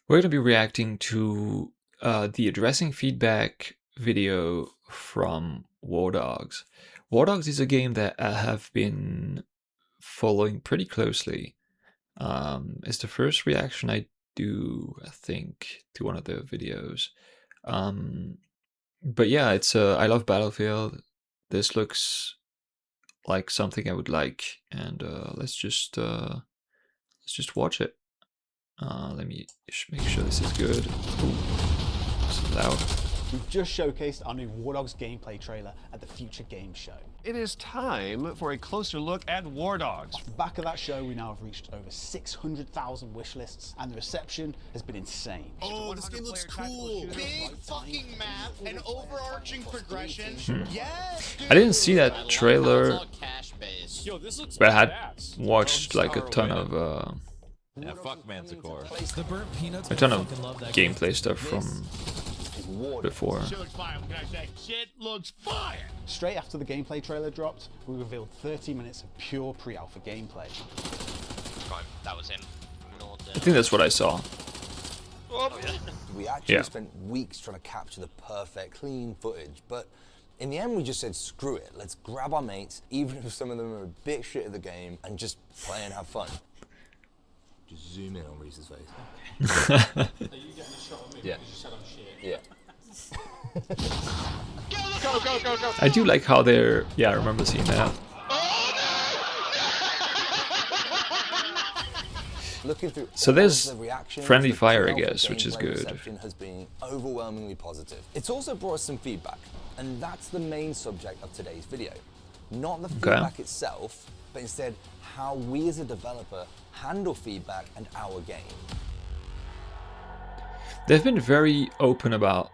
We're going to be reacting to the addressing feedback video from WARDOGS. WARDOGS is a game that I have been following pretty closely. It's the first reaction I do, I think, to one of the videos. But yeah, it's I love Battlefield. This looks like something I would like, and let's just watch it. Let me make sure this is good. Ooh, it's loud. We've just showcased our new WARDOGS gameplay trailer at the Future Games Show. It is time for a closer look at WARDOGS. Off the back of that show, we now have reached over 600,000 wish lists, and the reception has been insane. Oh, this game looks cool! Big fucking map and overarching progression. Yes, dude. I didn't see that trailer, Yo, this looks but I had badass. watched like a ton of Yeah, fuck Manticore. The burnt peanuts. a ton of fucking love that gameplay stuff from before. Shit looks fire. What can I say? Shit looks fire. Straight after the gameplay trailer dropped, we revealed 30 minutes of pure pre-alpha gameplay. Right, that was him. I think that's what I saw. We actually Yeah. spent weeks trying to capture the perfect, clean footage, but in the end we just said, screw it, let's grab our mates, even if some of them are a bit shit at the game, and just play and have fun. Just zoom in on Reese's face. Are you getting a shot of me? Yeah. You said I'm shit. Yeah. Go. I do like how they're. Yeah, I remember seeing that. Looking through So there's all of the reactions, friendly the fire, I pre-alpha guess, which is gameplay good. reception has been overwhelmingly positive. It's also brought us some feedback, and that's the main subject of today's video. Not the feedback itself, but instead how we as a developer handle feedback and our game. They've been very open about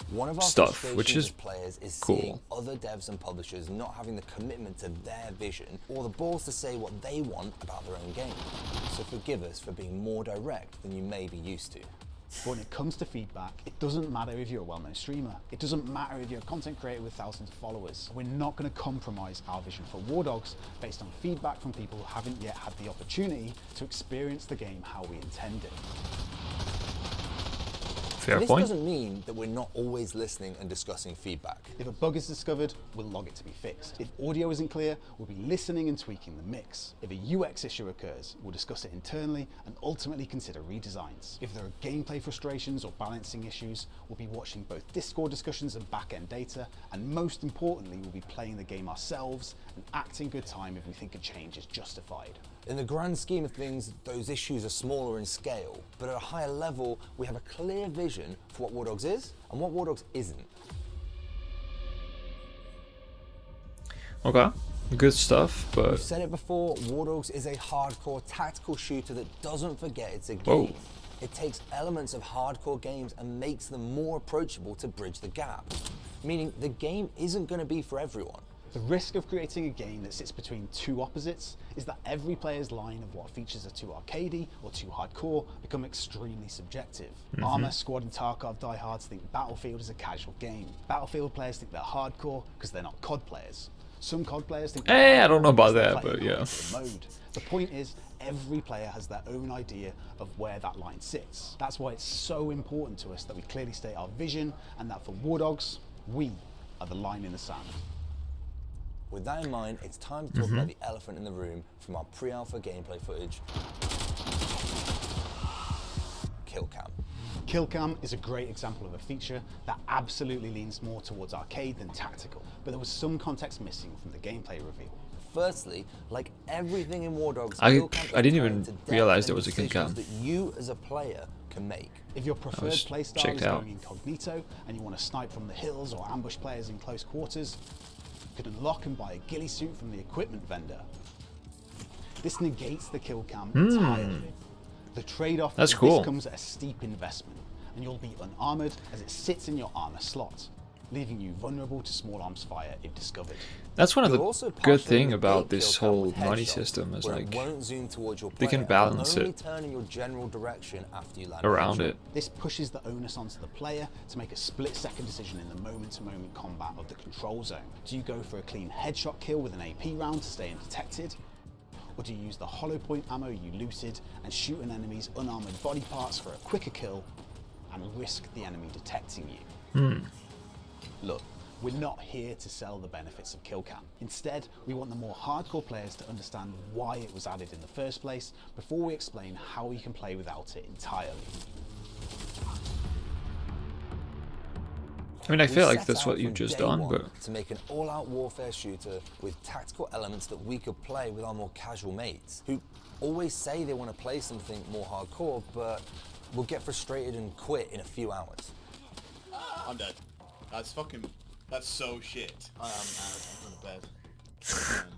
One of our stuff, which frustrations is as players is cool. seeing other devs and publishers not having the commitment to their vision or the balls to say what they want about their own game. So forgive us for being more direct than you may be used to. But when it comes to feedback, it doesn't matter if you're a well-known streamer. It doesn't matter if you're a content creator with thousands of followers. We're not going to compromise our vision for WARDOGS based on feedback from people who haven't yet had the opportunity to experience the game how we intended. fair This point. doesn't mean that we're not always listening and discussing feedback. If a bug is discovered, we'll log it to be fixed. If audio isn't clear, we'll be listening and tweaking the mix. If a UX issue occurs, we'll discuss it internally and ultimately consider redesigns. If there are gameplay frustrations or balancing issues, we'll be watching both Discord discussions and back-end data, and most importantly, we'll be playing the game ourselves and acting good time if we think a change is justified. In the grand scheme of things, those issues are smaller in scale, but at a higher level, we have a clear vision for what WARDOGS is and what WARDOGS isn't. Okay, good stuff, We've but said it before, WARDOGS is a hardcore tactical shooter that doesn't forget it's a Whoa. game. It takes elements of hardcore games and makes them more approachable to bridge the gap. Meaning the game isn't going to be for everyone. The risk of creating a game that sits between two opposites is that every player's line of what features are too arcadey or too hardcore become extremely subjective. Arma, Squad and Tarkov diehards think Battlefield is a casual game. Battlefield players think they're hardcore because they're not COD players. Some COD players think I don't know about that, they're but playing yeah. hardcore mode. The point is, every player has their own idea of where that line sits. That's why it's so important to us that we clearly state our vision and that for WARDOGS, we are the line in the sand. With that in mind, it's time to talk about the elephant in the room from our pre-alpha gameplay footage. Kill cam. Kill cam is a great example of a feature that absolutely leans more towards arcade than tactical, but there was some context missing from the gameplay reveal. Firstly, like everything in WARDOGS, I kill cam is didn't tied even to depth realize and there was a kill cam. decisions that you as a player can make. If your preferred was playstyle checked is out. going incognito and you want to snipe from the hills or ambush players in close quarters, you could unlock and buy a ghillie suit from the equipment vendor. This negates the kill cam entirely. The trade-off That's is cool. this comes at a steep investment, and you'll be unarmored as it sits in your armor slot, leaving you vulnerable to small arms fire if discovered. that's one of You'll the also good partially thing negate about kill this cam whole with money headshots, system is where like it won't zoom towards your they can player and balance only it turn in your general direction after you land around a headshot. it. This pushes the onus onto the player to make a split-second decision in the moment-to-moment combat of the control zone. Do you go for a clean headshot kill with an AP round to stay undetected? or do you use the hollow point ammo you looted and shoot an enemy's unarmored body parts for a quicker kill and risk the enemy detecting you? Look, we're not here to sell the benefits of kill cam. Instead, we want the more hardcore players to understand why it was added in the first place before we explain how you can play without it entirely. I mean, I feel We like set that's out what you've from just day done, one but to make an all-out warfare shooter with tactical elements that we could play with our more casual mates, who always say they want to play something more hardcore, but will get frustrated and quit in a few hours. I'm dead. That's so shit. I'm in bed.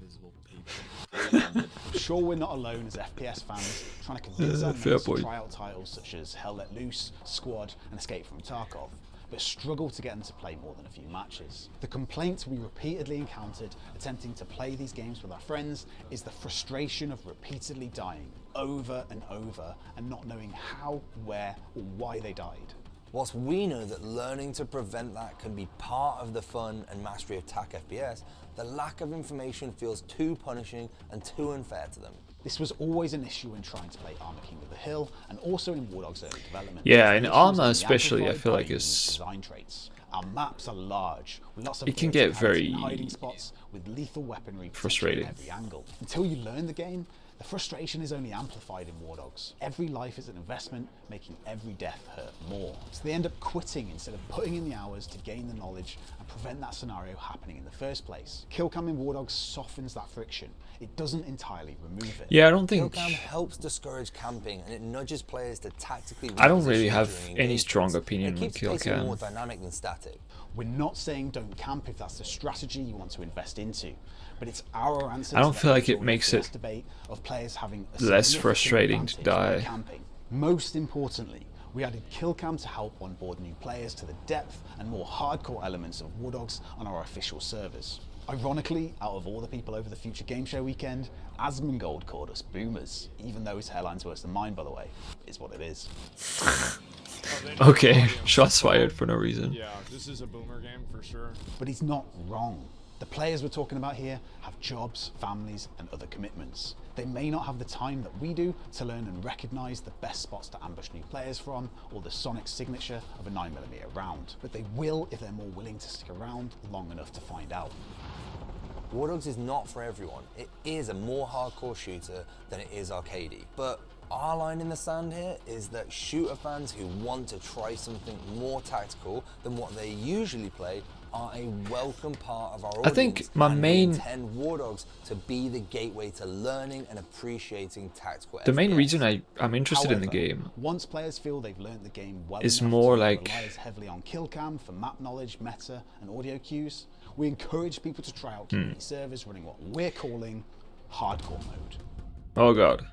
Invisible people. I'm sure we're not alone as FPS fans trying to convince our Fair mates to point. try out titles such as Hell Let Loose, Squad and Escape from Tarkov, but struggle to get them to play more than a few matches. The complaint we repeatedly encountered attempting to play these games with our friends is the frustration of repeatedly dying over and over and not knowing how, where or why they died. Whilst we know that learning to prevent that can be part of the fun and mastery of TAC FPS, the lack of information feels too punishing and too unfair to them. This was always an issue when trying to play Armour King of the Hill and also in WARDOG's early development. yeah, in The issues Arma are the especially, I amplified feel by like unique it's design traits. Our maps are large, with lots of It can get verticality very and hiding spots with lethal weaponry frustrating. at every angle. Until you learn the game, the frustration is only amplified in WARDOGS. Every life is an investment, making every death hurt more. So they end up quitting instead of putting in the hours to gain the knowledge and prevent that scenario happening in the first place. Kill cam in WARDOGS softens that friction. It doesn't entirely remove it. yeah, I don't think Killcam helps discourage camping and it nudges players to tactically I don't really reposition have during any engagements. strong opinion It on keeps pacing Killcam. more dynamic than static. We're not saying don't camp if that's the strategy you want to invest into, but it's our answer I to don't the feel like it age-old makes FPS it debate of players having a less significant frustrating to advantage by die. camping. Most importantly, we added kill cam to help onboard new players to the depth and more hardcore elements of WARDOGS on our official servers. Ironically, out of all the people over the Future Game Show weekend, Asmongold called us boomers, even though his hairline's worse than mine, by the way. It's what it is. Okay, shots fired for no reason. Yeah, this is a boomer game for sure. But he's not wrong. The players we're talking about here have jobs, families, and other commitments. They may not have the time that we do to learn and recognise the best spots to ambush new players from, or the sonic signature of a 9mm round, but they will if they're more willing to stick around long enough to find out. WARDOGS is not for everyone. It is a more hardcore shooter than it is arcadey. But our line in the sand here is that shooter fans who want to try something more tactical than what they usually play are a welcome part of our audience. I think my and we main- intend WARDOGS to be the gateway to learning and appreciating tactical The main FPS. reason I'm interested in the However, game once players feel they've learned the game well is enough more to like- rely as heavily on kill cam for map knowledge, meta, and audio cues, we encourage people to try out community servers running what we're calling hardcore mode. oh god.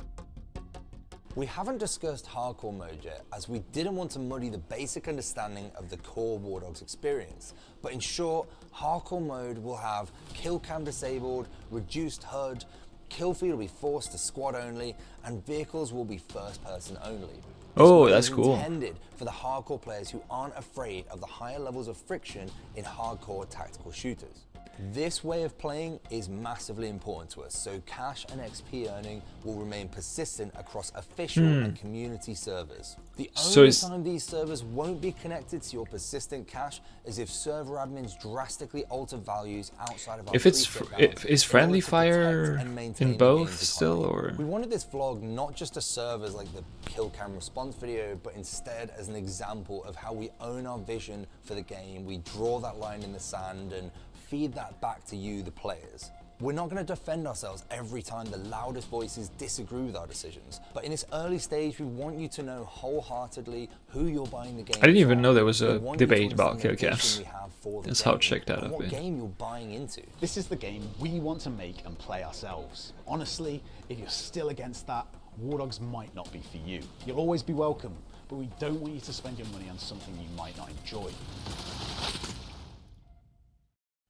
We haven't discussed hardcore mode yet, as we didn't want to muddy the basic understanding of the core WARDOGS experience. But in short, hardcore mode will have kill cam disabled, reduced HUD, kill feed will be forced to squad only, and vehicles will be first person only. Oh, This that's is cool. intended for the hardcore players who aren't afraid of the higher levels of friction in hardcore tactical shooters. This way of playing is massively important to us, so cash and XP earning will remain persistent across official and community servers. The So only is- time these servers won't be connected to your persistent cache is if server admins drastically alter values outside of our If it's preset fr- bounds is in friendly order to protect fire and maintain in the both game's still, economy. or We wanted this vlog not just to serve as like the kill cam response video, but instead as an example of how we own our vision for the game, we draw that line in the sand and feed that back to you, the players. We're not going to defend ourselves every time the loudest voices disagree with our decisions, but in this early stage, we want you to know wholeheartedly who you're buying the game I didn't even from. know there was a We want you to debate about understand the kill vision cams. we have for the That's how game checked out and I've what been. game you're buying into. This is the game we want to make and play ourselves. Honestly, if you're still against that, WARDOGS might not be for you. You'll always be welcome, but we don't want you to spend your money on something you might not enjoy.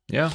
yeah.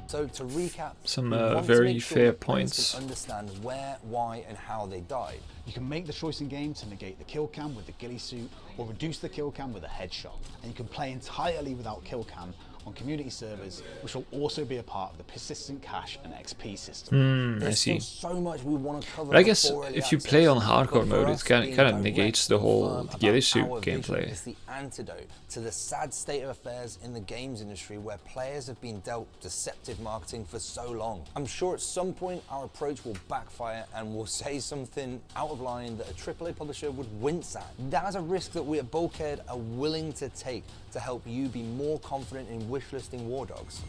So to recap, Some, we want to very make sure fair that players points. can understand where, why, and how they died. You can make the choice in game to negate the kill cam with the ghillie suit or reduce the kill cam with a headshot. And you can play entirely without kill cam on community servers, which will also be a part of the persistent cache and XP system. I see. So much we want to cover. But I guess if you play on hardcore mode, it kind of negates the whole ghillie suit gameplay. It's the antidote to the sad state of affairs in the games industry where players have been dealt deceptive marketing for so long. I'm sure at some point our approach will backfire and we'll say something out of line that a AAA publisher would wince at. That is a risk that we at Bulkhead are willing to take to help you be more confident in wishlisting WARDOGS.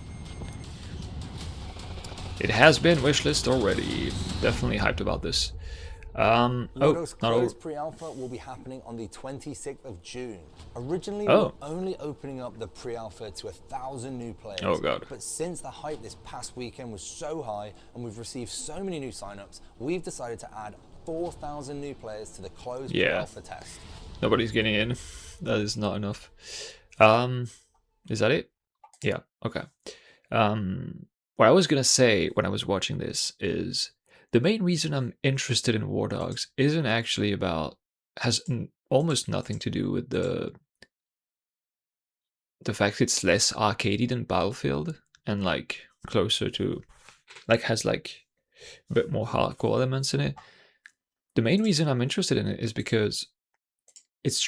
It has been wishlist already. Definitely hyped about this. WARDOGS closed pre-alpha will be happening on the 26th of June. Originally, we were only opening up the pre-alpha to 1,000 new players. Oh god. But since the hype this past weekend was so high and we've received so many new signups, we've decided to add 4,000 new players to the closed pre-alpha test. Nobody's getting in. That is not enough. Is that it? Yeah, okay. What I was gonna say when I was watching this is the main reason I'm interested in WARDOGS isn't actually about, has almost nothing to do with the fact it's less arcadey than Battlefield and like closer to, like has like a bit more hardcore elements in it. The main reason I'm interested in it is because it's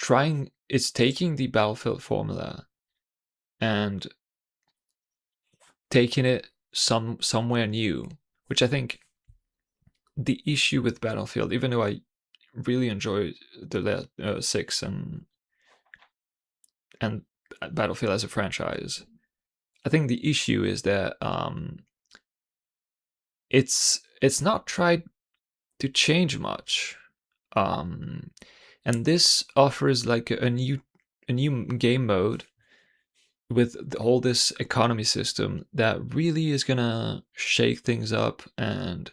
taking the Battlefield formula and taking it somewhere new, which I think the issue with Battlefield, even though I really enjoy the 6 and Battlefield as a franchise, I think the issue is that it's not tried to change much, and this offers like a new game mode with all this economy system that really is gonna shake things up and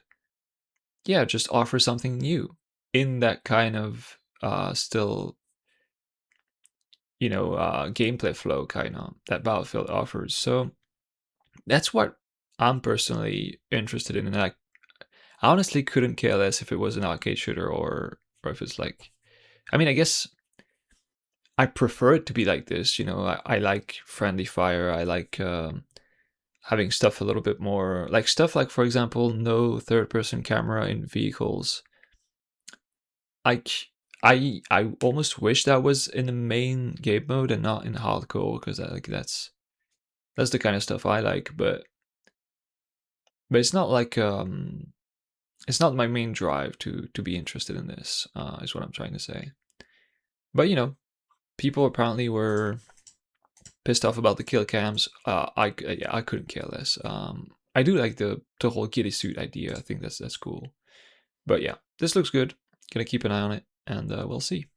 yeah, just offer something new in that kind of still, you know, gameplay flow kind of that Battlefield offers. So that's what I'm personally interested in, and I honestly couldn't care less if it was an arcade shooter or if it's like, I mean, I guess I prefer it to be like this, you know. I like friendly fire. I like having stuff a little bit more, like stuff like, for example, no third-person camera in vehicles. I almost wish that was in the main game mode and not in hardcore, because that's the kind of stuff I like. But it's not like it's not my main drive to be interested in this. Is what I'm trying to say. But you know, people apparently were pissed off about the kill cams. I couldn't care less. I do like the whole ghillie suit idea. I think that's cool. But yeah, this looks good. Gonna keep an eye on it, and we'll see.